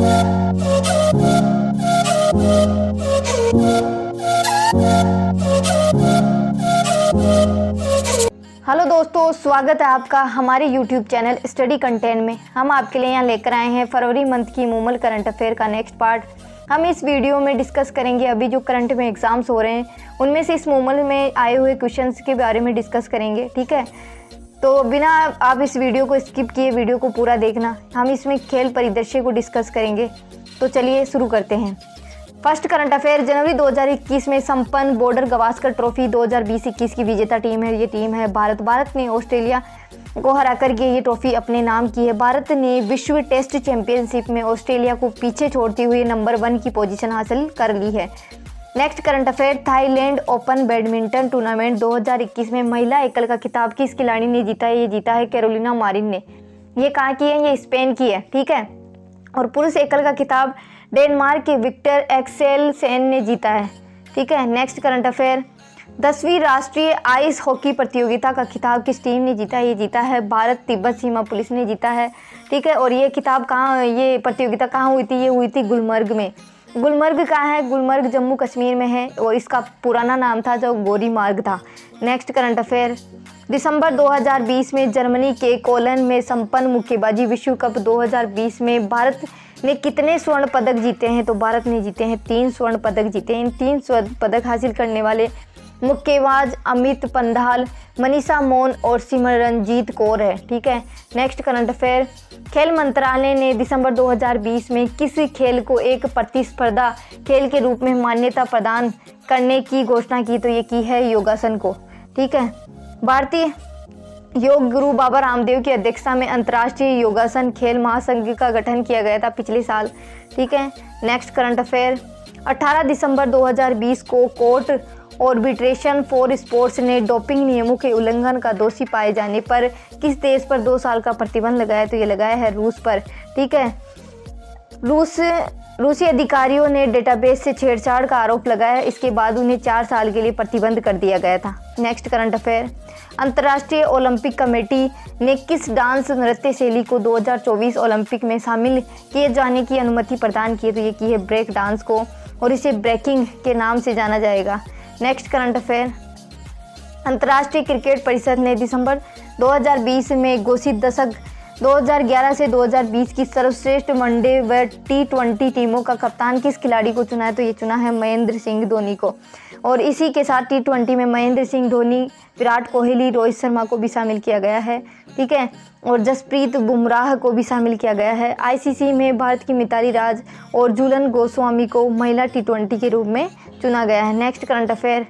Hello दोस्तों, स्वागत है आपका हमारे YouTube चैनल स्टडी कंटेंट में। हम आपके लिए यहाँ लेकर आए हैं फरवरी मंथ की मूमल करंट अफेयर का नेक्स्ट पार्ट। हम इस वीडियो में डिस्कस करेंगे अभी जो करंट में एग्ज़ाम्स हो रहे हैं उनमें से इस मूमल में आए हुए क्वेश्चंस के बारे में डिस्कस करेंगे, ठीक है। तो बिना आप इस वीडियो को स्किप किए वीडियो को पूरा देखना। हम इसमें खेल परिदृश्य को डिस्कस करेंगे। तो चलिए शुरू करते हैं। फर्स्ट करंट अफेयर, जनवरी 2021 में संपन्न बॉर्डर गवास्कर ट्रॉफी 2020-21 की विजेता टीम है। ये टीम है भारत। भारत ने ऑस्ट्रेलिया को हराकर के ये ट्रॉफी अपने नाम की है। भारत ने विश्व टेस्ट चैंपियनशिप में ऑस्ट्रेलिया को पीछे छोड़ते हुए नंबर 1 की पोजीशन हासिल कर ली है। Next current affair, Thailand open badminton tournament 2021 में महिला एकल का खिताब किस खिलाड़ी ने जीता है? ये जीता है कैरोलिना मारिन ने। ये कहाँ की है? ये स्पेन की है, ठीक है। और पुरुष एकल का खिताब डेनमार्क के विक्टर एक्सेलसेन ने जीता है, ठीक है। नेक्स्ट करंट अफेयर, 10वीं राष्ट्रीय आइस हॉकी प्रतियोगिता का खिताब किस टीम ने जीता है? ये जीता है भारत तिब्बत सीमा पुलिस ने जीता है, ठीक है। और ये खिताब कहाँ, ये प्रतियोगिता कहाँ हुई थी? ये हुई थी गुलमर्ग में। गुलमर्ग कहाँ है? गुलमर्ग जम्मू कश्मीर में है और इसका पुराना नाम था जो गोरी मार्ग था। नेक्स्ट करंट अफेयर, दिसंबर 2020 में जर्मनी के कोलन में संपन्न मुक्केबाजी विश्व कप 2020 में भारत ने कितने स्वर्ण पदक जीते हैं? तो भारत ने जीते हैं 3 स्वर्ण पदक जीते हैं। इन 3 स्वर्ण पदक हासिल करने वाले मुक्केबाज अमित पंघाल, मनीषा मौन और सिमरनजीत कौर है, ठीक है। नेक्स्ट करंट अफेयर, खेल मंत्रालय ने दिसंबर 2020 में किस खेल को एक प्रतिस्पर्धा खेल के रूप में मान्यता प्रदान करने की घोषणा की? तो ये की है योगासन को, ठीक है। भारतीय योग गुरु बाबा रामदेव की अध्यक्षता में अंतर्राष्ट्रीय योगासन खेल महासंघ का गठन किया गया था पिछले साल, ठीक है। नेक्स्ट करंट अफेयर, 18 दिसंबर 2020 को कोर्ट आर्बिट्रेशन फॉर स्पोर्ट्स ने डोपिंग नियमों के उल्लंघन का दोषी पाए जाने पर किस देश पर 2 साल का प्रतिबंध लगाया? तो ये लगाया है रूस पर, ठीक है। रूसी अधिकारियों ने डेटाबेस से छेड़छाड़ का आरोप लगाया। इसके बाद उन्हें 4 साल के लिए प्रतिबंध कर दिया गया था। नेक्स्ट करंट अफेयर, अंतर्राष्ट्रीय ओलंपिक कमेटी ने किस डांस नृत्य शैली को 2024 ओलंपिक में शामिल किए जाने की अनुमति प्रदान की? तो ये की है ब्रेक डांस को और इसे ब्रेकिंग के नाम से जाना जाएगा। नेक्स्ट करंट अफेयर, अंतर्राष्ट्रीय क्रिकेट परिषद ने दिसंबर 2020 में घोषित दशक 2011 से 2020 की सर्वश्रेष्ठ वनडे व T20 टीमों का कप्तान किस खिलाड़ी को चुना है? तो ये चुना है महेंद्र सिंह धोनी को। और इसी के साथ T20 में महेंद्र सिंह धोनी, विराट कोहली, रोहित शर्मा को भी शामिल किया गया है, ठीक है। और जसप्रीत बुमराह को भी शामिल किया गया है। ICC में भारत की मिताली राज और झूलन गोस्वामी को महिला T20 के रूप में चुना गया है। नेक्स्ट करंट अफेयर,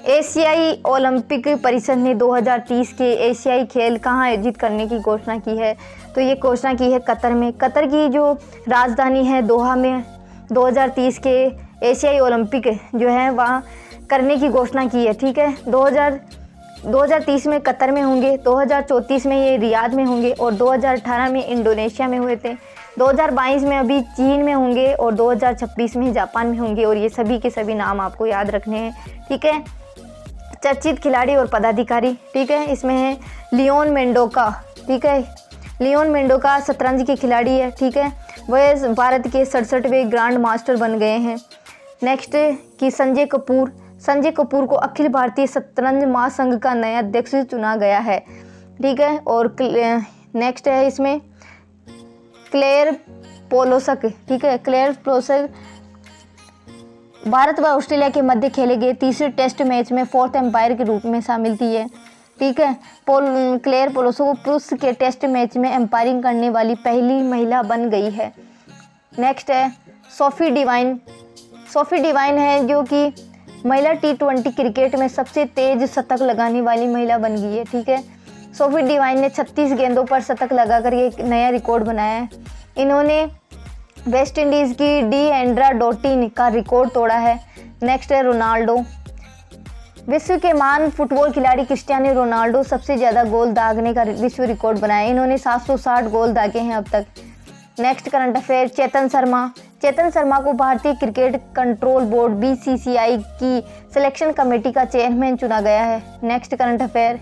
एशियाई ओलंपिक परिषद ने 2030 के एशियाई खेल कहाँ आयोजित करने की घोषणा की है? तो ये घोषणा की है कतर में। कतर की जो राजधानी है दोहा में 2030 के एशियाई ओलंपिक जो है वहाँ करने की घोषणा की है, ठीक है। 2030 में कतर में होंगे, 2034 में ये रियाद में होंगे और 2018 में इंडोनेशिया में हुए थे, 2022 में अभी चीन में होंगे और 2026 में जापान में होंगे। और ये सभी के सभी नाम आपको याद रखने हैं, ठीक है। चर्चित खिलाड़ी और पदाधिकारी, ठीक है, इसमें है लियोन मेंडोका, ठीक है। लियोन मेंडोका शतरंज के खिलाड़ी है, ठीक है। वह भारत के 67वें ग्रैंड मास्टर बन गए हैं। नेक्स्ट कि संजय कपूर को अखिल भारतीय शतरंज महासंघ का नया अध्यक्ष चुना गया है, ठीक है। और नेक्स्ट है इसमें क्लेयर पोलोसक, ठीक है। क्लेयर पोलोसक भारत व ऑस्ट्रेलिया के मध्य खेले गए तीसरे टेस्ट मैच में 4th एम्पायर के रूप में शामिल थी है, ठीक है। क्लेयर पोलोसक पुरुष के टेस्ट मैच में एम्पायरिंग करने वाली पहली महिला बन गई है। नेक्स्ट है सोफी डिवाइन है जो कि महिला T20 क्रिकेट में सबसे तेज शतक लगाने वाली महिला बन गई है, ठीक है। सोफी डिवाइन ने 36 गेंदों पर शतक लगाकर एक नया रिकॉर्ड बनाया है। इन्होंने वेस्ट इंडीज़ की डिएंड्रा डॉटिन का रिकॉर्ड तोड़ा है। नेक्स्ट है रोनाल्डो, विश्व के महान फुटबॉल खिलाड़ी क्रिस्टियानो रोनाल्डो सबसे ज़्यादा गोल दागने का विश्व रिकॉर्ड बनाया। इन्होंने 760 गोल दागे हैं अब तक। Next current affair, Chetan Sharma को भारतीय क्रिकेट कंट्रोल बोर्ड BCCI की सिलेक्शन कमेटी का चेयरमैन चुना गया है। Next current affair,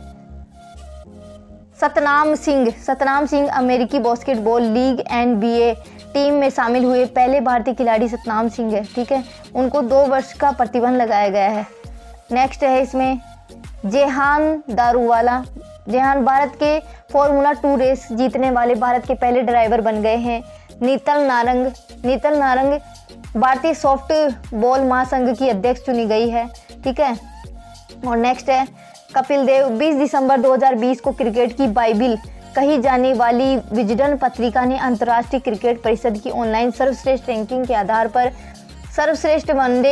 Satnam Singh अमेरिकी बास्केटबॉल लीग NBA टीम में शामिल हुए पहले भारतीय खिलाड़ी सतनाम सिंह है, ठीक है। उनको 2 वर्ष का प्रतिबंध लगाया गया है। नेक्स्ट है इसमें जेहान दारूवाला। जेहान भारत के फॉर्मूला 2 रेस जीतने वाले भारत के पहले ड्राइवर बन गए हैं। नीतल नारंग भारतीय सॉफ्ट बॉल महासंघ की अध्यक्ष चुनी गई है, ठीक है। और नेक्स्ट है कपिल देव। 20 दिसंबर 2020 को क्रिकेट की बाइबिल कही जाने वाली विजडन पत्रिका ने अंतर्राष्ट्रीय क्रिकेट परिषद की ऑनलाइन सर्वश्रेष्ठ रैंकिंग के आधार पर सर्वश्रेष्ठ वनडे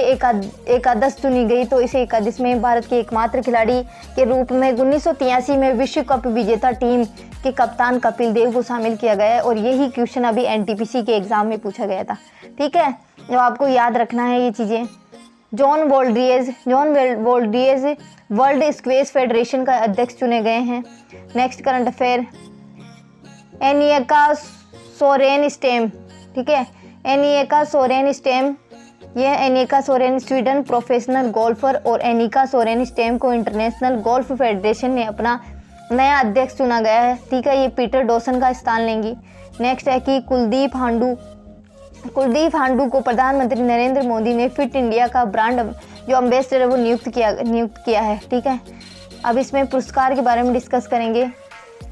एकादश चुनी गई। तो इस एकादश में भारत के एकमात्र खिलाड़ी के रूप में 1983 में विश्व कप विजेता टीम के कप्तान कपिल देव को शामिल किया गया है। और यही क्वेश्चन अभी एनटीपीसी के एग्जाम में पूछा गया था, ठीक है। जो आपको याद रखना है ये चीज़ें। जॉन वोल्ड्रियज वर्ल्ड स्क्वैश फेडरेशन का अध्यक्ष चुने गए हैं। नेक्स्ट करंट अफेयर, एनिका सोरेनस्टेम, ठीक है। एनिका सोरेनस्टेम, यह Aneka Soren Sweden professional golfer और एनिका सोरेनस्टेम को इंटरनेशनल गोल्फ फेडरेशन ने अपना नया अध्यक्ष चुना गया है, ठीक है। ये पीटर डॉसन का स्थान लेंगी। नेक्स्ट है कि कुलदीप हांडू को प्रधानमंत्री नरेंद्र मोदी ने फिट इंडिया का ब्रांड जो एम्बेसडर है वो नियुक्त किया है, ठीक है। अब इसमें पुरस्कार के बारे में डिस्कस करेंगे।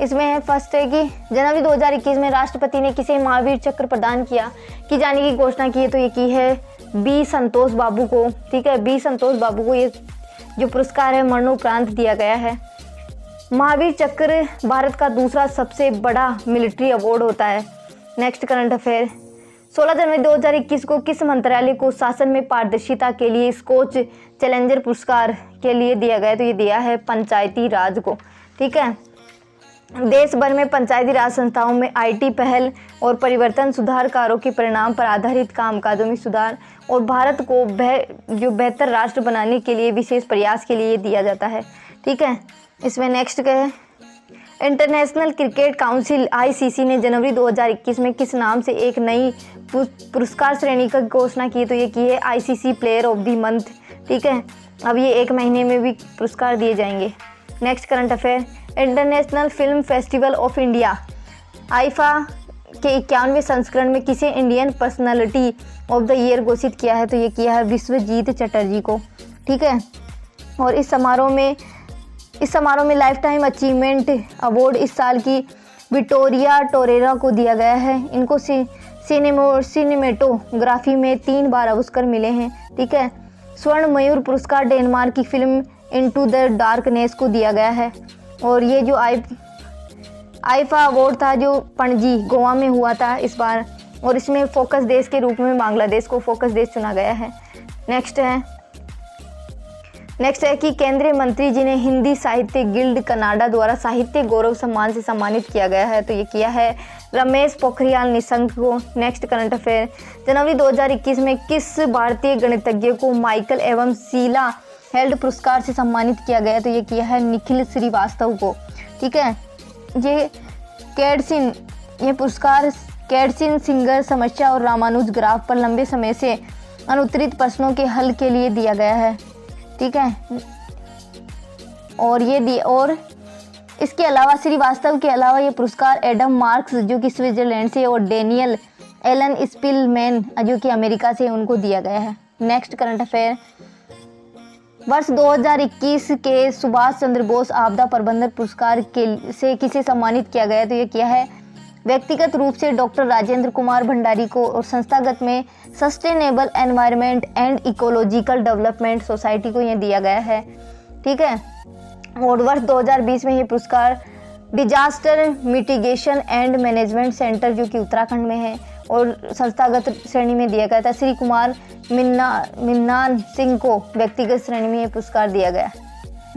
इसमें है फर्स्ट है कि जनवरी 2021 में राष्ट्रपति ने किसे महावीर चक्र प्रदान की जाने की घोषणा की है, तो ये की है बी संतोष बाबू को, ठीक है। बी संतोष बाबू को ये जो पुरस्कार है मरणोपरांत दिया गया है। महावीर चक्र भारत का दूसरा सबसे बड़ा मिलिट्री अवार्ड होता है। नेक्स्ट करंट अफेयर, 16 जनवरी 2021 को किस मंत्रालय को शासन में पारदर्शिता के लिए स्कॉच चैलेंजर पुरस्कार के लिए दिया गया, तो ये दिया है पंचायती राज को, ठीक है। देश भर में पंचायती राज संस्थाओं में आईटी पहल और परिवर्तन सुधारकारों के परिणाम पर आधारित कामकाजों में सुधार और भारत को बेहतर राष्ट्र बनाने के लिए विशेष प्रयास के लिए दिया जाता है, ठीक है। इसमें नेक्स्ट क्या है, इंटरनेशनल क्रिकेट काउंसिल आईसीसी ने जनवरी 2021 में किस नाम से एक नई पुरस्कार श्रेणी की घोषणा की, तो ये की है ICC player of the month, ठीक है। अब ये 1 महीने में भी पुरस्कार दिए जाएंगे। Next current affair, international film festival of India IIFA के 91वें संस्करण में किसे Indian personality of the year घोषित किया है, तो ये किया है विश्वजीत चटर्जी को, ठीक है। और इस समारोह में लाइफ टाइम अचीवमेंट अवार्ड इस साल की विक्टोरिया टोरेरा को दिया गया है। इनको सिनेमेटोग्राफी में 3 बार ऑस्कर मिले हैं, ठीक है। स्वर्ण मयूर पुरस्कार डेनमार्क की फिल्म इनटू द डार्कनेस को दिया गया है। और ये जो आईफा अवार्ड था जो पणजी गोवा में हुआ था इस बार, और इसमें फोकस देश के रूप में बांग्लादेश को फोकस देश चुना गया है। नेक्स्ट है कि केंद्रीय मंत्री जिन्हें हिंदी साहित्य गिल्ड कनाडा द्वारा साहित्य गौरव सम्मान से सम्मानित किया गया है, तो ये किया है रमेश पोखरियाल निशंक को। नेक्स्ट करंट अफेयर, जनवरी 2021 में किस भारतीय गणितज्ञ को माइकल एवं शीला हेल्ड पुरस्कार से सम्मानित किया गया, तो ये किया है निखिल श्रीवास्तव को, ठीक है। ये पुरस्कार कैडसिन सिंगर समस्या और रामानुज ग्राफ पर लंबे समय से अनुत्तरित प्रश्नों के हल के लिए दिया गया है, ठीक है। और इसके अलावा श्रीवास्तव के अलावा ये पुरस्कार एडम मार्क्स जो कि स्विट्जरलैंड से और डेनियल एलन स्पिलमैन जो कि अमेरिका से उनको दिया गया है। नेक्स्ट करंट अफेयर, वर्ष 2021 के सुभाष चंद्र बोस आपदा प्रबंधन पुरस्कार से किसे सम्मानित किया गया, तो ये किया है व्यक्तिगत रूप से डॉक्टर राजेंद्र कुमार भंडारी को और संस्थागत में sustainable environment and ecological development society को ये दिया गया है, ठीक है। और वर्ष 2020 में ये पुरस्कार disaster mitigation and management centre जो कि उत्तराखंड में है और संस्थागत श्रेणी में दिया गया था। श्री कुमार मिन्नान सिंह को व्यक्तिगत श्रेणी में ये पुरस्कार दिया गया।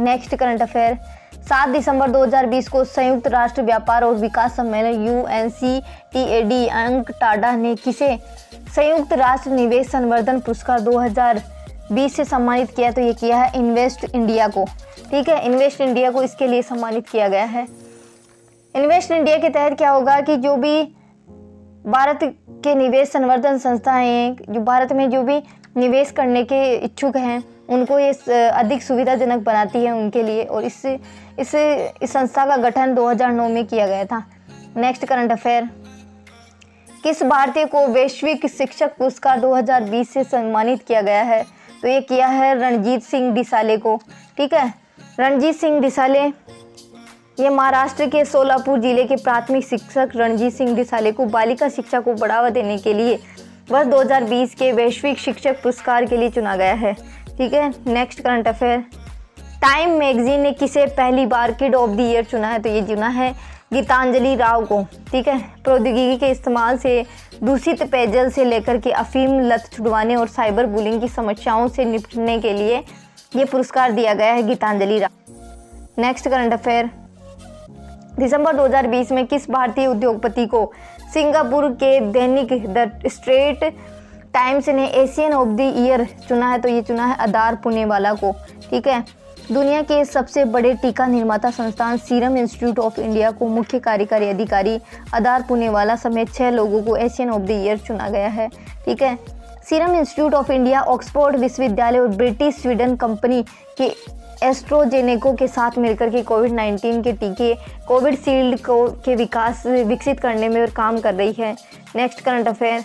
नेक्स्ट करंट अफेयर, 7 दिसंबर 2020 को संयुक्त राष्ट्र व्यापार और विकास सम्मेलन UNCTAD अंकटाडा ने किसे संयुक्त राष्ट्र निवेश संवर्धन पुरस्कार 2020 से सम्मानित किया, तो ये किया है इन्वेस्ट इंडिया को, ठीक है। इन्वेस्ट इंडिया को इसके लिए सम्मानित किया गया है। इन्वेस्ट इंडिया के तहत क्या होगा कि जो भी भारत के निवेश संवर्धन संस्थाएं हैं, जो भारत में जो भी निवेश करने के इच्छुक हैं उनको ये अधिक सुविधाजनक बनाती है उनके लिए, और इस संस्था का गठन 2009 में किया गया था। नेक्स्ट करंट अफेयर, किस भारतीय को वैश्विक शिक्षक पुरस्कार 2020 से सम्मानित किया गया है? तो ये किया है रणजीत सिंह डिसाले को। ठीक है, रणजीत सिंह डिसाले, ये महाराष्ट्र के सोलापुर जिले के प्राथमिक शिक्षक रणजीत सिंह डिसाले को बालिका शिक्षा को बढ़ावा देने के लिए वर्ष 2020 के वैश्विक शिक्षक पुरस्कार के लिए चुना गया है। ठीक है, next current affair, time magazine ने किसे पहली बार किड ऑफ द ईयर चुना है? तो ये चुना है गीतांजलि राव को। ठीक है, प्रौद्योगिकी के इस्तेमाल से दूषित पेयजल से लेकर के अफीम लत छुड़वाने और साइबर बुलिंग की समस्याओं से निपटने के लिए ये पुरस्कार दिया गया है Gitanjali Rao. Next current affair, दिसंबर 2020 में किस भारतीय उद्योगपति को सिंगापुर के दैनिक द स्ट्रेट टाइम्स ने एशियन ऑफ द ईयर चुना है? तो ये चुना है आधार पुणेवाला को। ठीक है, दुनिया के सबसे बड़े टीका निर्माता संस्थान सीरम इंस्टीट्यूट ऑफ इंडिया को मुख्य कार्यकारी अधिकारी आधार पुणेवाला समेत 6 लोगों को एशियन ऑफ द ईयर चुना गया है। ठीक है, serum institute of India, Oxford विश्वविद्यालय और ब्रिटिश स्वीडन कंपनी के एस्ट्रोजेनेको के साथ मिलकर के कोविड-19 के टीके कोविशील्ड के विकसित करने में काम कर रही है। नेक्स्ट करंट अफेयर,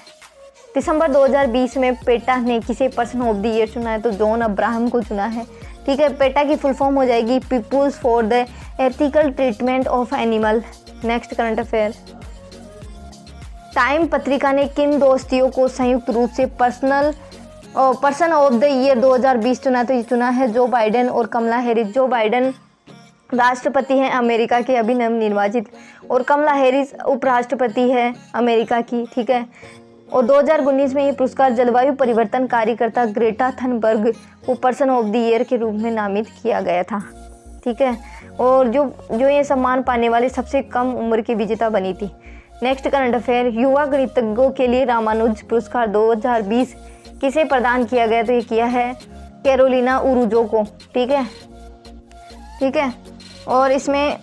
दिसंबर 2020 में पेटा ने किसे पर्सन ऑफ द ईयर चुना है? तो जॉन अब्राहम को चुना है। ठीक है, पेटा की फुल फॉर्म हो जाएगी people's for the ethical treatment of animal. Next current affair, time पत्रिका ने किन 2 हस्तियों को संयुक्त रूप से पर्सन ऑफ द ईयर 2020 चुना? तो ये चुना है जो बाइडेन और कमला हैरिस। जो बाइडेन राष्ट्रपति हैं अमेरिका के अभी नवनिर्वाचित, और कमला हैरिस उपराष्ट्रपति है अमेरिका की। ठीक है, और 2019 में ये पुरस्कार जलवायु परिवर्तन कार्यकर्ता ग्रेटा थनबर्ग को पर्सन ऑफ द ईयर के रूप में नामित किया गया था। ठीक है, और जो ये सम्मान पाने वाले सबसे कम उम्र की विजेता बनी थी। नेक्स्ट करंट अफेयर, युवा गणितज्ञों के लिए रामानुज पुरस्कार 2020 किसे प्रदान किया गया? तो ये किया है कैरोलिना उरूजो को। ठीक है, ठीक है, और इसमें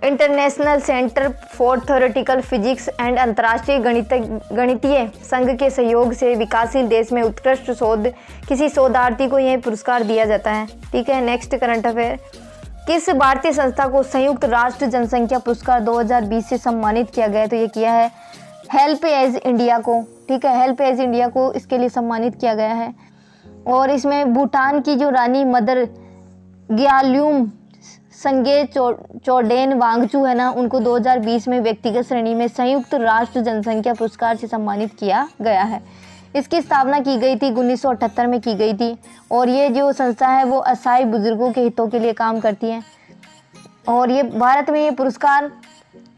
international centre for theoretical physics and अंतर्राष्ट्रीय गणितीय संघ के सहयोग से विकासशील देश में उत्कृष्ट शोध किसी शोधार्थी को यह पुरस्कार दिया जाता है। ठीक है, नेक्स्ट करंट अफेयर, किस भारतीय संस्था को संयुक्त राष्ट्र जनसंख्या पुरस्कार 2020 से सम्मानित किया गया? तो ये किया है हेल्प एज इंडिया को। ठीक है, हेल्प एज इंडिया को इसके लिए सम्मानित किया गया है। और इसमें भूटान की जो रानी मदर ग्याल्यूम संगे चोडेन वांगचू है ना, उनको 2020 में व्यक्तिगत श्रेणी में संयुक्त राष्ट्र जनसंख्या पुरस्कार से सम्मानित किया गया है। इसकी स्थापना की गई थी 1978 में की गई थी, और ये जो संस्था है वो असहाय बुजुर्गों के हितों के लिए काम करती है। और ये भारत में ये पुरस्कार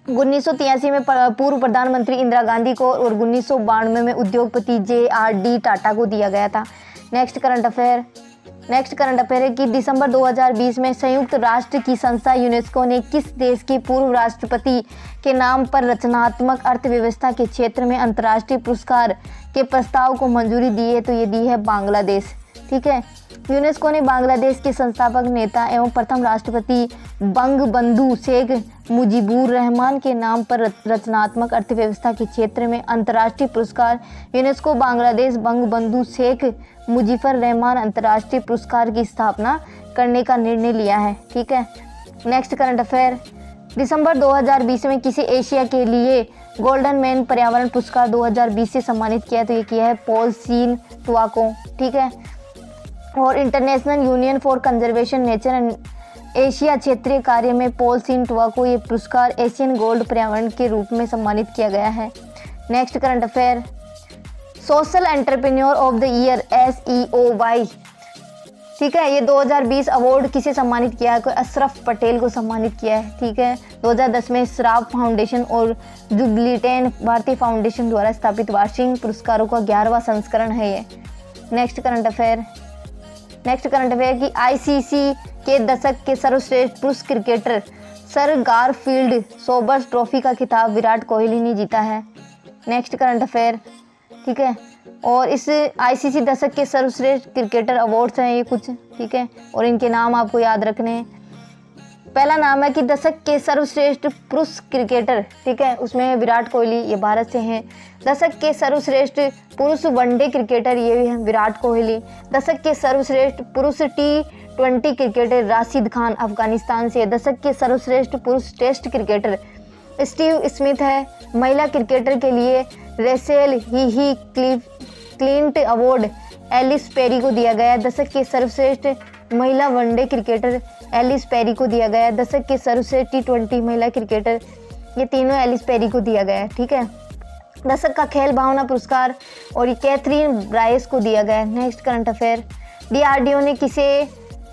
1983 में पूर्व प्रधानमंत्री इंदिरा गांधी को और 1992 में उद्योगपति JRD टाटा को दिया गया था। नेक्स्ट करंट अफेयर है कि दिसंबर 2020 में संयुक्त राष्ट्र की संस्था यूनेस्को ने किस देश के पूर्व राष्ट्रपति के नाम पर रचनात्मक अर्थव्यवस्था के क्षेत्र में अंतर्राष्ट्रीय पुरस्कार के प्रस्ताव को मंजूरी दी है? तो ये दी है बांग्लादेश। ठीक है, यूनेस्को ने बांग्लादेश के संस्थापक नेता एवं प्रथम राष्ट्रपति बंगबंधु शेख मुजीबुर रहमान के नाम पर रचनात्मक अर्थव्यवस्था के क्षेत्र में अंतर्राष्ट्रीय पुरस्कार यूनेस्को बांग्लादेश बंगबंधु शेख मुजीबर रहमान अंतर्राष्ट्रीय पुरस्कार की स्थापना करने का निर्णय लिया है। ठीक है, नेक्स्ट करंट अफेयर, दिसंबर 2020 में किसी एशिया के लिए गोल्डन मैन पर्यावरण पुरस्कार 2020 से सम्मानित किया? तो ये किया है पॉल सीन टुआ को। ठीक है, और international union for conservation nature and Asia क्षेत्रीय कार्य में पॉल सीन टुआ को ये पुरस्कार एशियन गोल्ड पर्यावरण के रूप में सम्मानित किया गया है। Next current affair, social entrepreneur of the year SEOY। ठीक है, ये 2020 अवार्ड किसे सम्मानित किया है? कोई अशरफ पटेल को सम्मानित किया है। ठीक है, 2010 में श्राप फाउंडेशन और जुबलीटेन भारतीय फाउंडेशन द्वारा स्थापित वार्षिक पुरस्कारों का 11वां संस्करण है ये। नेक्स्ट करंट अफेयर की ICC के दशक के सर्वश्रेष्ठ पुरुष cricketer sir Garfield Sobers trophy का खिताब विराट कोहली ने जीता है। नेक्स्ट करंट अफेयर, ठीक है, और इस ICC दशक के सर्वश्रेष्ठ क्रिकेटर अवार्ड्स हैं ये कुछ। ठीक है, और इनके नाम आपको याद रखने हैं। पहला नाम है कि दशक के सर्वश्रेष्ठ पुरुष क्रिकेटर, ठीक है, उसमें विराट कोहली, ये भारत से हैं। दशक के सर्वश्रेष्ठ पुरुष वनडे क्रिकेटर, ये भी हैं विराट कोहली। दशक के सर्वश्रेष्ठ पुरुष T20 क्रिकेटर राशिद खान अफगानिस्तान से। दशक के सर्वश्रेष्ठ पुरुष टेस्ट क्रिकेटर स्टीव स्मिथ है। महिला क्रिकेटर के लिए रेचेल ही क्लिंट अवार्ड एलिस पेरी को दिया गया। दशक के सर्वश्रेष्ठ महिला वनडे क्रिकेटर एलिस पेरी को दिया गया। दशक के सर्वश्रेष्ठ T20 महिला क्रिकेटर, ये तीनों एलिस पेरी को दिया गया है, ठीक है। दशक का खेल भावना पुरस्कार और ये कैथरीन ब्राइस को दिया गया है। नेक्स्ट करंट अफेयर, DRDO ने किसे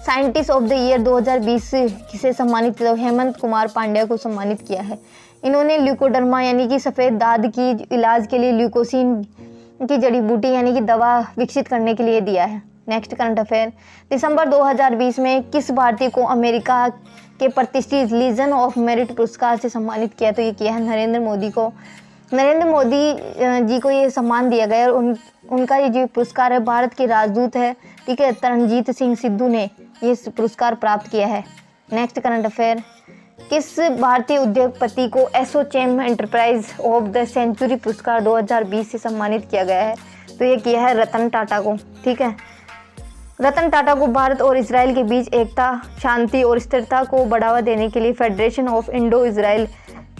साइंटिस्ट ऑफ द ईयर 2020 किसे सम्मानित किया? हेमंत कुमार पांड्या को सम्मानित किया है। इन्होंने ल्यूकोडर्मा यानी कि सफ़ेद दाद की इलाज के लिए ल्यूकोसिन की जड़ी बूटी यानी कि दवा विकसित करने के लिए दिया है। नेक्स्ट करंट अफेयर, दिसंबर 2020 में किस भारतीय को अमेरिका के प्रतिष्ठित लीजन ऑफ मेरिट पुरस्कार से सम्मानित किया? तो ये किया है नरेंद्र मोदी को। नरेंद्र मोदी जी को ये सम्मान दिया गया और उनका ये जो पुरस्कार है भारत के राजदूत है, ठीक है, तरनजीत सिंह सिद्धू ने ये पुरस्कार प्राप्त किया है। नेक्स्ट करंट अफेयर, किस भारतीय उद्योगपति को ASSOCHAM enterprise of the century पुरस्कार 2020 से सम्मानित किया गया है? तो ये किया है रतन टाटा को, ठीक है। रतन टाटा को भारत और इजराइल के बीच एकता, शांति और स्थिरता को बढ़ावा देने के लिए Federation of Indo Israel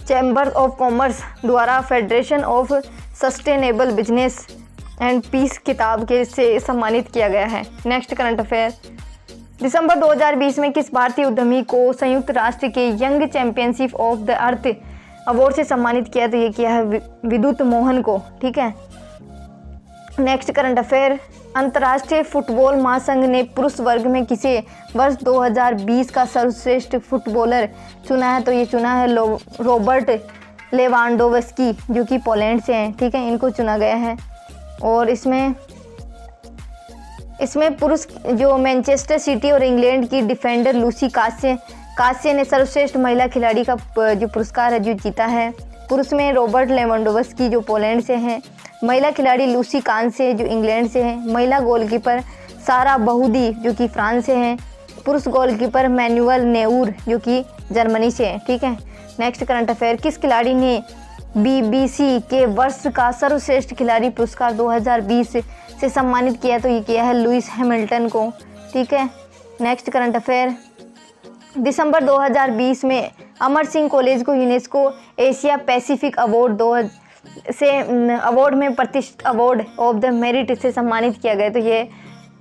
Chamber of Commerce द्वारा Federation of Sustainable Business and Peace खिताब के से सम्मानित किया गया है। नेक्स्ट करंट अफेयर, दिसंबर 2020 में किस भारतीय उद्यमी को संयुक्त राष्ट्र के young championship of the earth award से सम्मानित किया? तो ये किया है विद्युत मोहन को, ठीक है। नेक्स्ट करंट अफेयर, अंतर्राष्ट्रीय फुटबॉल महासंघ ने पुरुष वर्ग में किसे वर्ष 2020 का सर्वश्रेष्ठ फुटबॉलर चुना है? तो ये चुना है रॉबर्ट लेवांडोव्स्की जो कि पोलैंड से हैं, ठीक है, इनको चुना गया है। और इसमें पुरुष जो मैनचेस्टर सिटी और इंग्लैंड की डिफेंडर लूसी कास्य ने सर्वश्रेष्ठ महिला खिलाड़ी का जो पुरस्कार है जो जीता है। पुरुष में रॉबर्ट लेवांडोव्स्की जो पोलैंड से हैं, महिला खिलाड़ी लूसी कांसे जो इंग्लैंड से हैं, महिला गोलकीपर सारा बहुदी जो कि फ्रांस से हैं, पुरुष गोलकीपर मैनुअल नेउर जो कि जर्मनी से हैं, ठीक है। नेक्स्ट करंट अफेयर, किस खिलाड़ी ने BBC के वर्ष का सर्वश्रेष्ठ खिलाड़ी पुरस्कार 2020 से सम्मानित किया? तो ये किया है लुइस हैमिल्टन को, ठीक है। नेक्स्ट करंट अफेयर, दिसंबर 2020 में अमर सिंह कॉलेज को यूनेस्को एशिया पैसिफिक अवार्ड में प्रतिष्ठित अवार्ड ऑफ द मेरिट से सम्मानित किया गया। तो ये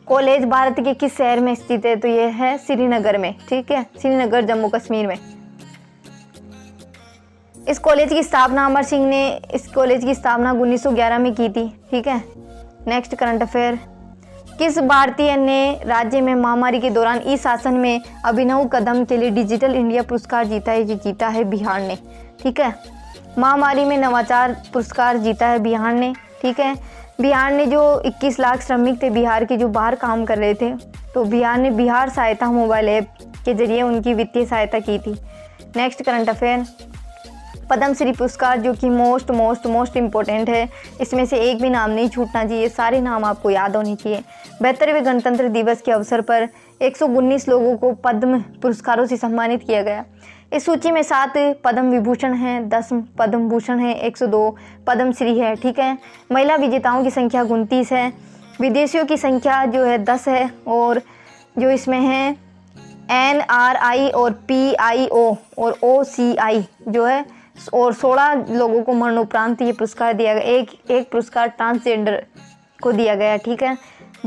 कॉलेज भारत के किस शहर में स्थित है? तो ये है श्रीनगर में, ठीक है, श्रीनगर जम्मू कश्मीर में। इस कॉलेज की स्थापना अमर सिंह ने इस कॉलेज की स्थापना 1911 में की थी, ठीक है। नेक्स्ट करंट अफेयर, किस भारतीय ने राज्य में महामारी के दौरान ई शासन में अभिनव कदम के लिए डिजिटल इंडिया पुरस्कार जीता है? ये जीता है बिहार ने, ठीक है। महामारी में नवाचार पुरस्कार जीता है बिहार ने, ठीक है। बिहार ने जो 21 लाख श्रमिक थे बिहार के जो बाहर काम कर रहे थे, तो बिहार ने बिहार सहायता मोबाइल ऐप के जरिए उनकी वित्तीय सहायता की थी। नेक्स्ट करंट अफेयर, पद्मश्री पुरस्कार जो कि मोस्ट इम्पोर्टेंट है, इसमें से एक भी नाम नहीं छूटना चाहिए, सारे नाम आपको याद होने चाहिए। 72वें गणतंत्र दिवस के अवसर पर 119 लोगों को पद्म पुरस्कारों से सम्मानित किया गया। इस सूची में 7 पद्म विभूषण हैं, 10 पद्म भूषण हैं, 102 पद्मश्री है, ठीक है। महिला विजेताओं की संख्या 29 है, विदेशियों की संख्या जो है 10 है, और जो इसमें है NRI और PIO और OCI जो है, और 16 लोगों को मरणोपरांत ये पुरस्कार दिया गया। एक पुरस्कार ट्रांसजेंडर को दिया गया, ठीक है।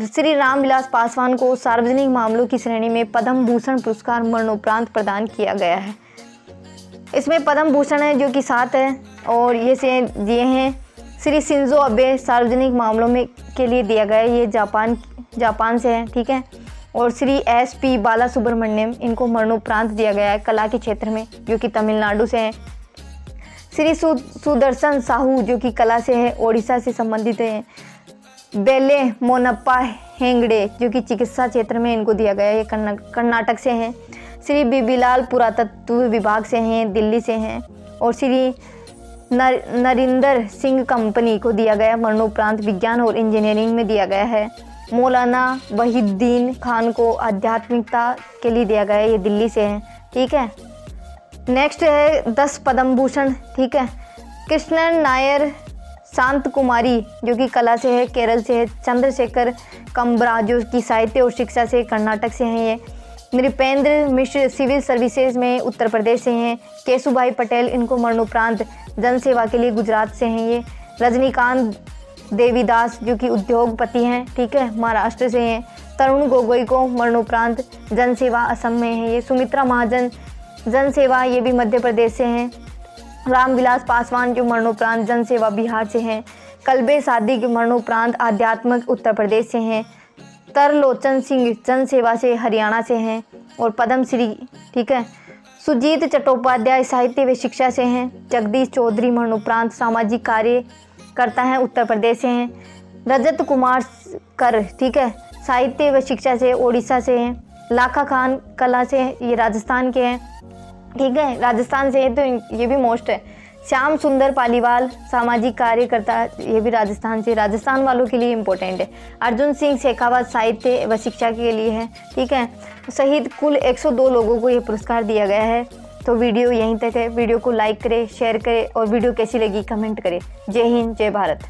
श्री रामविलास पासवान को सार्वजनिक मामलों की श्रेणी में पद्म भूषण पुरस्कार मरणोपरांत प्रदान किया गया है। इसमें पद्म भूषण है जो कि 7 है, और ये हैं श्री शिंजो अबे सार्वजनिक मामलों में के लिए दिया गया है, ये जापान से है, ठीक है। और श्री SP बालासुब्रमण्यम इनको मरणोपरांत दिया गया है कला के क्षेत्र में, जो कि तमिलनाडु से हैं। श्री सुदर्शन साहू जो कि कला से है, ओडिशा से संबंधित हैं। बेले मोनप्पा हेंगड़े जो कि चिकित्सा क्षेत्र में इनको दिया गया है, ये कर्नाटक से हैं। श्री बीबीलाल पुरातत्व विभाग से हैं, दिल्ली से हैं। और श्री नरिंदर सिंह कंपनी को दिया गया मरणोपरांत विज्ञान और इंजीनियरिंग में दिया गया है। मौलाना वहीद्दीन खान को आध्यात्मिकता के लिए दिया गया है, ये दिल्ली से हैं, ठीक है। नेक्स्ट है 10 पद्म भूषण, ठीक है। कृष्णन नायर शांत कुमारी जो कि कला से है, केरल से है। चंद्रशेखर कंबरा जो कि साहित्य और शिक्षा से कर्नाटक से हैं। ये नृपेंद्र मिश्र सिविल सर्विसेज में उत्तर प्रदेश से हैं। केशुभाई पटेल, इनको मरणोपरांत जन सेवा के लिए गुजरात से हैं ये। रजनीकांत देवीदास जो कि उद्योगपति हैं, ठीक है, महाराष्ट्र से हैं। तरुण गोगोई को मरणोपरांत जन सेवा असम में है ये। सुमित्रा महाजन जन सेवा, ये भी मध्य प्रदेश से हैं। रामविलास पासवान जो मरणोपरांत जन सेवा बिहार से हैं। कल्बे सादिक मरणोपरांत आध्यात्मिक उत्तर प्रदेश से हैं। तरलोचन सिंह जन सेवा से हरियाणा से हैं और पद्मश्री, ठीक है। सुजीत चट्टोपाध्याय साहित्य व शिक्षा से हैं। जगदीश चौधरी मरणोपरांत सामाजिक कार्य करता है, उत्तर प्रदेश से हैं। रजत कुमार कर, ठीक है, साहित्य व शिक्षा से ओडिशा से हैं। लाखा खान कला से, ये राजस्थान के हैं, ठीक है, राजस्थान से है, तो ये भी मोस्ट है। श्याम सुंदर पालीवाल सामाजिक कार्य करता है, ये भी राजस्थान से, राजस्थान वालों के लिए इम्पोर्टेंट है। अर्जुन सिंह शेखावत साहित्य व शिक्षा के लिए है, ठीक है। सहित कुल 102 लोगों को ये पुरस्कार दिया गया है। तो वीडियो यहीं तक है। वीडियो को लाइक करें, शेयर करें और वीडियो कैसी लगी कमेंट करें। जय हिंद, जय भारत।